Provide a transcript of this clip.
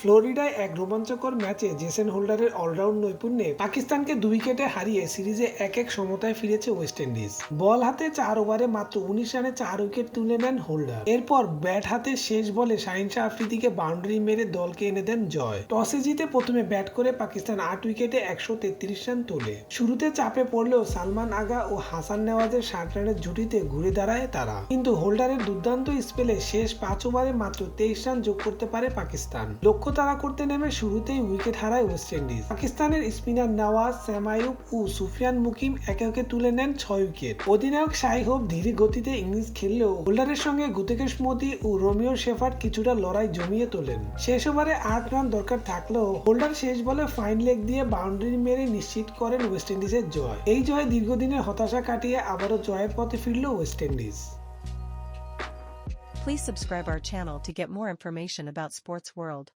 ফ্লোরিডায় এক রোমাঞ্চকর ম্যাচে জেসন হোল্ডারের অলরাউন্ড নৈপুণ্যে পাকিস্তানকে 2 উইকেটে হারিয়ে সিরিজে 1-1 সমতায় ফিরেছে ওয়েস্ট ইন্ডিজ। বল হাতে 4 ওভারে মাত্র 19 রানে 4 উইকেট তুলে নেন হোল্ডার। এরপর ব্যাট হাতে শেষ বলে শাহিন শাহ আফ্রিদিকে বাউন্ডারি মেরে দলকে এনে দেন জয়। টসে জিতে প্রথমে ব্যাট করে পাকিস্তান 8 উইকেটে 133 রান তোলে। শুরুতে চাপে পড়লেও সালমান আগা ও হাসান নেওয়াজের 60 রানের জুটিতে ঘুরে দাঁড়ায় তারা, কিন্তু হোল্ডারের দুর্দান্ত স্পেলে শেষ 5 ওভারে মাত্র 23 রান যোগ করতে পারে পাকিস্তান। লক্ষ্য তাড়া করতে নেমে শুরুতেই উইকেট হারায় ওয়েস্ট ইন্ডিজ। পাকিস্তানের স্পিনার নওয়াজ, সাম আইয়ুব ও সুফিয়ান মুকিম একে একে তুলে নেন 6 উইকেট। অধিনায়ক শাই হোপ ধীরে গতিতে ইনিংস খেললেও হোল্ডারের সঙ্গে গুতেকেশ মোদি ও রোমিও শেফার্ড কিছুটা লড়াই জমিয়ে তোলেন। শেষ ওভারে 8 রান দরকার থাকলেও হোল্ডার শেষ বলে ফাইন লেগ দিয়ে বাউন্ডারি মেরে নিশ্চিত করেন ওয়েস্ট ইন্ডিজের জয়। এই জয় দীর্ঘদিনের হতাশা কাটিয়ে আবারও জয়ের পথে ফিরল West Indies. Please subscribe our channel to get more information about sports world.